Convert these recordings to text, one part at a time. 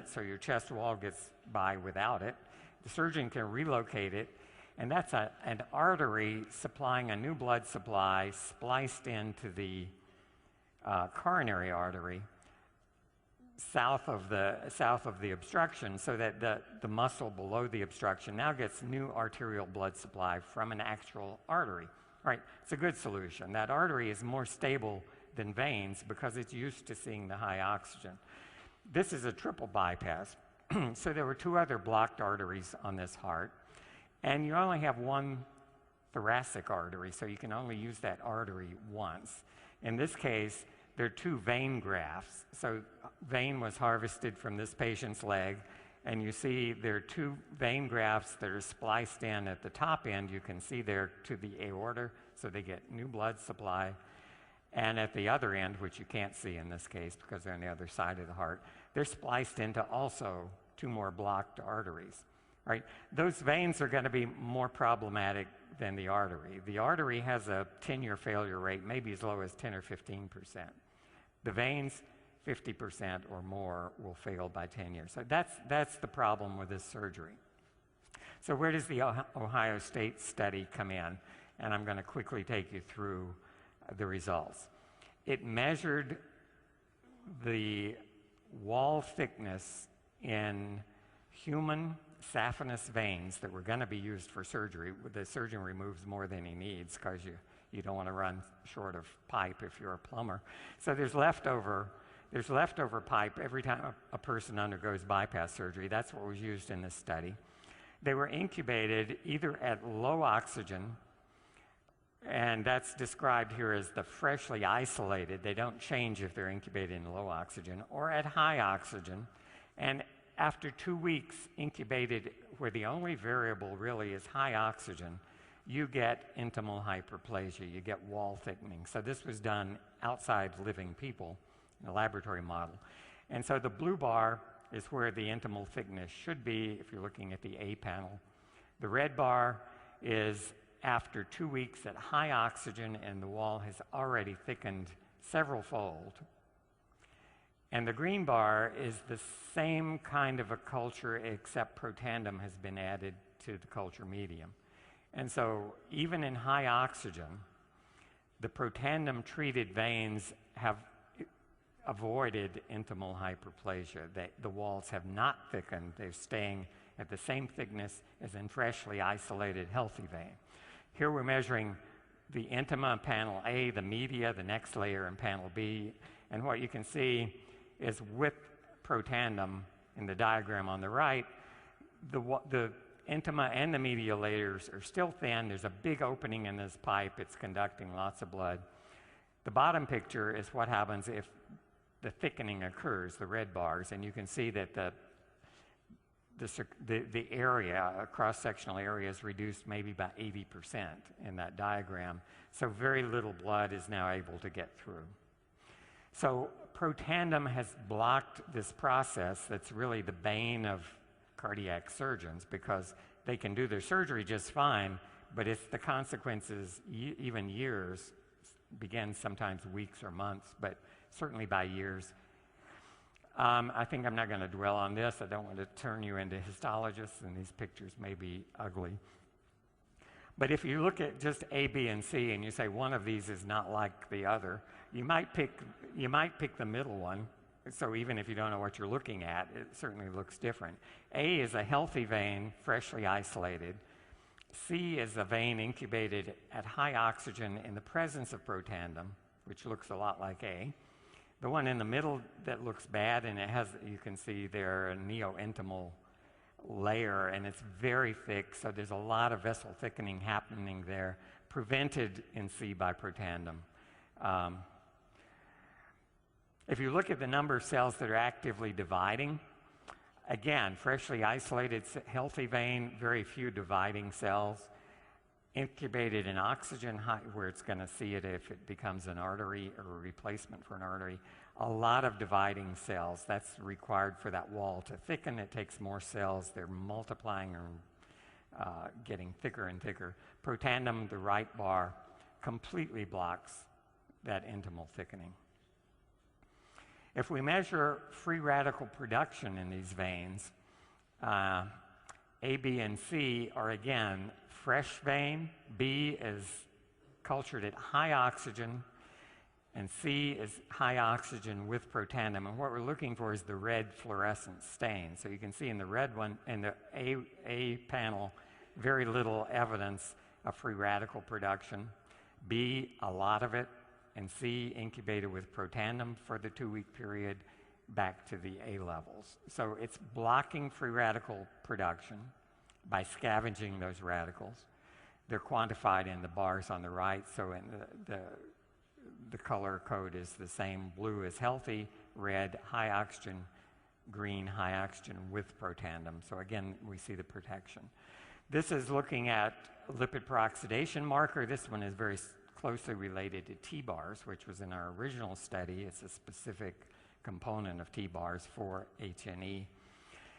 so your chest wall gets by without it. The surgeon can relocate it, and that's an artery supplying a new blood supply spliced into the coronary artery south of the obstruction, so that the muscle below the obstruction now gets new arterial blood supply from an actual artery. Right, it's a good solution. That artery is more stable than veins because it's used to seeing the high oxygen. This is a triple bypass. So there were 2 other blocked arteries on this heart, and you only have 1 thoracic artery, so you can only use that artery once. In this case, there are 2 vein grafts. So vein was harvested from this patient's leg, and you see there are 2 vein grafts that are spliced in at the top end. You can see there to the aorta, so they get new blood supply. And at the other end, which you can't see in this case because they're on the other side of the heart, they're spliced into also 2 more blocked arteries. Right? Those veins are going to be more problematic than the artery. The artery has a 10-year failure rate, maybe as low as 10 or 15%. The veins, 50% or more will fail by 10 years. So that's the problem with this surgery. So where does the Ohio State study come in? And I'm going to quickly take you through the results. It measured the wall thickness in human saphenous veins that were going to be used for surgery. The surgeon removes more than he needs because you don't want to run short of pipe if you're a plumber. So there's leftover pipe every time a person undergoes bypass surgery. That's what was used in this study. They were incubated either at low oxygen, and that's described here as the freshly isolated. They don't change if they're incubated in low oxygen, or at high oxygen. And after 2 weeks incubated, where the only variable really is high oxygen, you get intimal hyperplasia, you get wall thickening. So this was done outside living people in a laboratory model. And so the blue bar is where the intimal thickness should be if you're looking at the A panel. The red bar is after 2 weeks at high oxygen, and the wall has already thickened several-fold. And the green bar is the same kind of a culture, except Protandim has been added to the culture medium. And so even in high oxygen, the Protandim-treated veins have avoided intimal hyperplasia. The walls have not thickened. They're staying at the same thickness as in freshly isolated healthy vein. Here we're measuring the intima in panel A, the media, the next layer in panel B, and what you can see is with Protandim in the diagram on the right, the intima and the media layers are still thin. There's a big opening in this pipe. It's conducting lots of blood. The bottom picture is what happens if the thickening occurs, the red bars, and you can see that the area, a cross-sectional area, is reduced maybe by 80% in that diagram. So very little blood is now able to get through. So Protandim has blocked this process that's really the bane of cardiac surgeons, because they can do their surgery just fine, but it's the consequences, even years, begin sometimes weeks or months, but certainly by years. I think I'm not going to dwell on this. I don't want to turn you into histologists, and these pictures may be ugly. But if you look at just A, B, and C, and you say one of these is not like the other, you might pick the middle one. So even if you don't know what you're looking at, it certainly looks different. A is a healthy vein, freshly isolated. C is a vein incubated at high oxygen in the presence of Protandim, which looks a lot like A. The one in the middle that looks bad, and it has, you can see there, a neo-intimal layer, and it's very thick, so there's a lot of vessel thickening happening there, prevented in C by Protandim. If you look at the number of cells that are actively dividing, again, freshly isolated healthy vein, very few dividing cells. Incubated in oxygen, where it's going to see it if it becomes an artery or a replacement for an artery. A lot of dividing cells. That's required for that wall to thicken. It takes more cells. They're multiplying and getting thicker and thicker. Protandim, the right bar, completely blocks that intimal thickening. If we measure free radical production in these veins, A, B, and C are again fresh vein. B is cultured at high oxygen, and C is high oxygen with Protandim. And what we're looking for is the red fluorescent stain. So you can see in the red one, in the A panel, very little evidence of free radical production. B, a lot of it. And C, incubated with Protandim for the 2-week period back to the A levels. So it's blocking free radical production by scavenging those radicals. They're quantified in the bars on the right, so in the color code is the same. Blue is healthy, red high oxygen, green high oxygen with Protandim. So again, we see the protection. This is looking at lipid peroxidation marker. This one is very closely related to T-bars, which was in our original study. It's a specific component of T-bars, 4-HNE.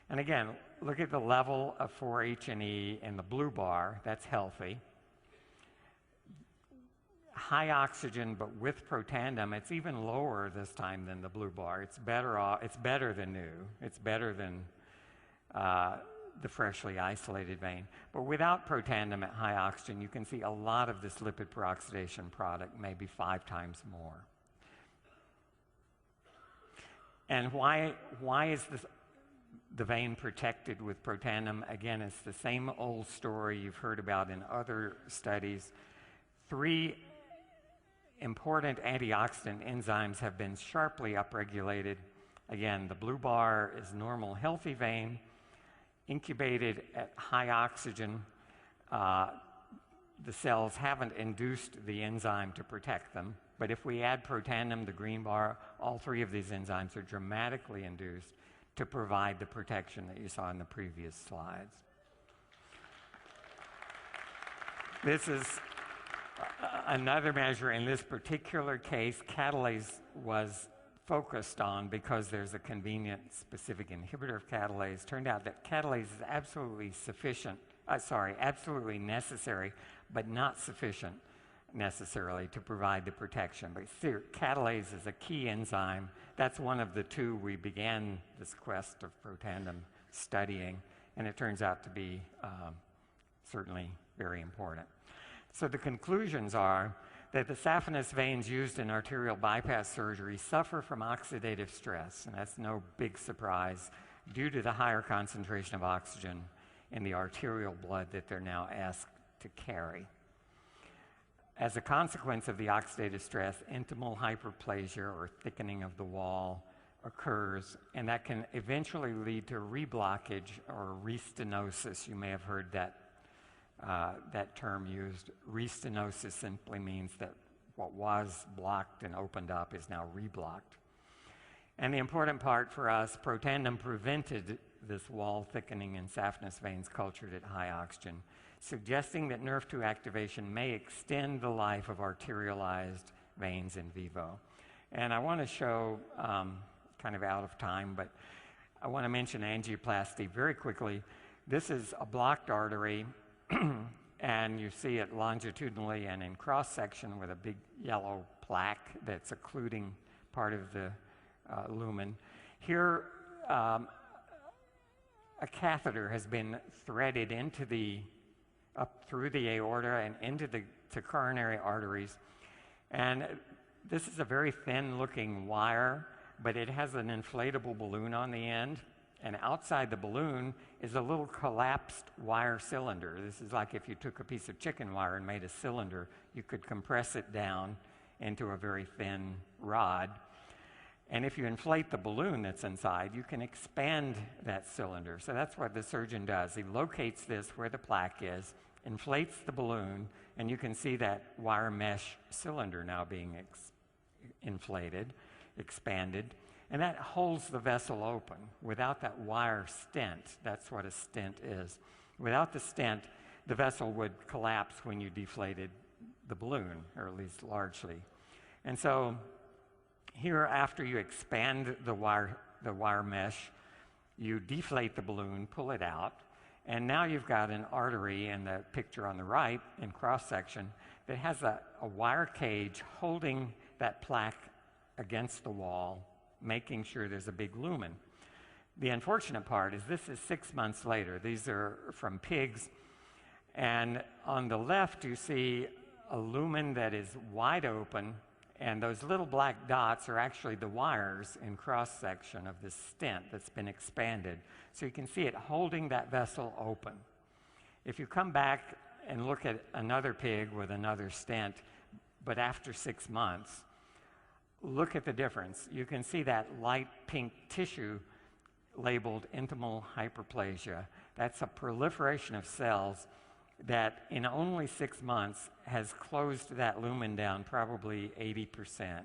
And again, look at the level of 4-HNE in the blue bar. That's healthy. High oxygen, but with Protandim, it's even lower this time than the blue bar. It's better than new. It's better than the freshly isolated vein. But without Protandim at high oxygen, you can see a lot of this lipid peroxidation product, maybe 5 times more. And why is the vein protected with Protandim? Again, it's the same old story you've heard about in other studies. 3 important antioxidant enzymes have been sharply upregulated. Again, the blue bar is normal, healthy vein, incubated at high oxygen. The cells haven't induced the enzyme to protect them, but if we add Protandim, the green bar, all 3 of these enzymes are dramatically induced to provide the protection that you saw in the previous slides. This is another measure. In this particular case, catalase was focused on because there's a convenient specific inhibitor of catalase. Turned out that catalase is absolutely necessary, but not sufficient necessarily to provide the protection. But catalase is a key enzyme. That's one of the 2 we began this quest of Protandim studying, and it turns out to be certainly very important. So the conclusions are that the saphenous veins used in arterial bypass surgery suffer from oxidative stress, and that's no big surprise due to the higher concentration of oxygen in the arterial blood that they're now asked to carry. As a consequence of the oxidative stress, intimal hyperplasia or thickening of the wall occurs, and that can eventually lead to reblockage or restenosis. You may have heard that term used. Restenosis simply means that what was blocked and opened up is now reblocked. And the important part for us, Protandim prevented this wall thickening in saphenous veins cultured at high oxygen, suggesting that Nrf2 activation may extend the life of arterialized veins in vivo. And I want to show, kind of out of time, but I want to mention angioplasty very quickly. This is a blocked artery, and you see it longitudinally and in cross-section with a big yellow plaque that's occluding part of the lumen. Here, a catheter has been threaded into up through the aorta and into the coronary arteries. And this is a very thin-looking wire, but it has an inflatable balloon on the end. And outside the balloon is a little collapsed wire cylinder. This is like if you took a piece of chicken wire and made a cylinder, you could compress it down into a very thin rod. And if you inflate the balloon that's inside, you can expand that cylinder. So that's what the surgeon does. He locates this where the plaque is, inflates the balloon, and you can see that wire mesh cylinder now being inflated, expanded. And that holds the vessel open. Without that wire stent, that's what a stent is. Without the stent, the vessel would collapse when you deflated the balloon, or at least largely. And so here, after you expand the wire mesh, you deflate the balloon, pull it out, and now you've got an artery in the picture on the right in cross-section that has a wire cage holding that plaque against the wall, making sure there's a big lumen. The unfortunate part is this is 6 months later. These are from pigs. And on the left, you see a lumen that is wide open, and those little black dots are actually the wires in cross-section of this stent that's been expanded. So you can see it holding that vessel open. If you come back and look at another pig with another stent, but after 6 months, look at the difference. You can see that light pink tissue labeled intimal hyperplasia. That's a proliferation of cells that in only 6 months has closed that lumen down probably 80%.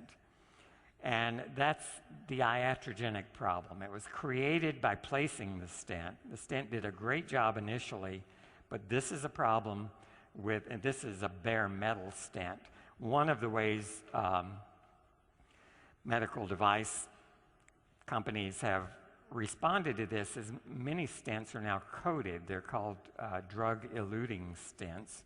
And that's the iatrogenic problem. It was created by placing the stent. The stent did a great job initially, but this is a problem with, and this is a bare metal stent. One of the ways medical device companies have responded to this is many stents are now coated. They're called drug-eluting stents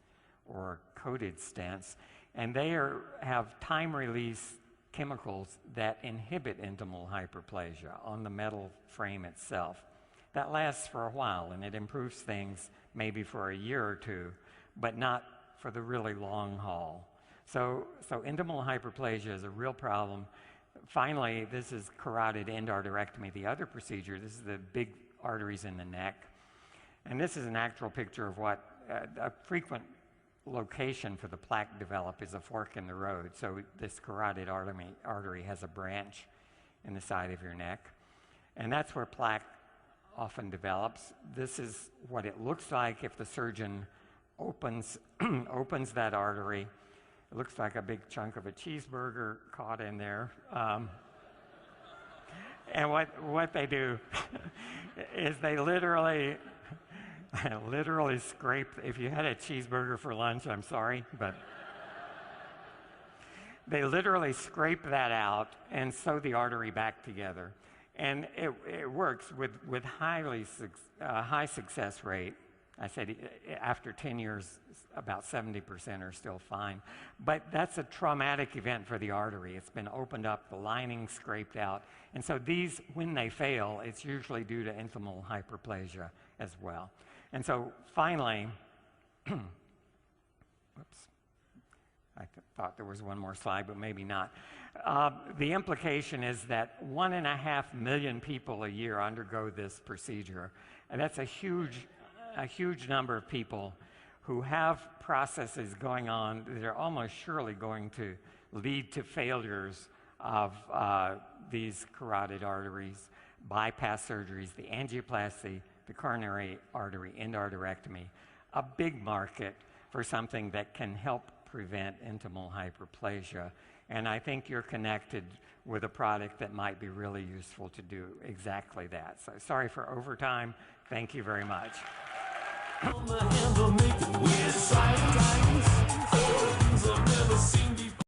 or coated stents, and they have time-release chemicals that inhibit intimal hyperplasia on the metal frame itself. That lasts for a while, and it improves things maybe for a year or two, but not for the really long haul. So intimal hyperplasia is a real problem. Finally, this is carotid endarterectomy, the other procedure. This is the big arteries in the neck. And this is an actual picture of what a frequent location for the plaque develop is a fork in the road. So this carotid artery has a branch in the side of your neck. And that's where plaque often develops. This is what it looks like if the surgeon opens that artery. It looks like a big chunk of a cheeseburger caught in there. And what they do is they literally scrape. If you had a cheeseburger for lunch, I'm sorry, but they literally scrape that out and sew the artery back together. And it works with high success rate. I said after 10 years, about 70% are still fine. But that's a traumatic event for the artery. It's been opened up, the lining scraped out. And so these, when they fail, it's usually due to intimal hyperplasia as well. And so finally, whoops, I thought there was one more slide, but maybe not. The implication is that 1.5 million people a year undergo this procedure. And that's a huge number of people who have processes going on that are almost surely going to lead to failures of these carotid arteries, bypass surgeries, the angioplasty, the coronary artery endarterectomy, a big market for something that can help prevent intimal hyperplasia. And I think you're connected with a product that might be really useful to do exactly that. So sorry for overtime. Thank you very much. On the handle, making weird side times. Things I've never seen before.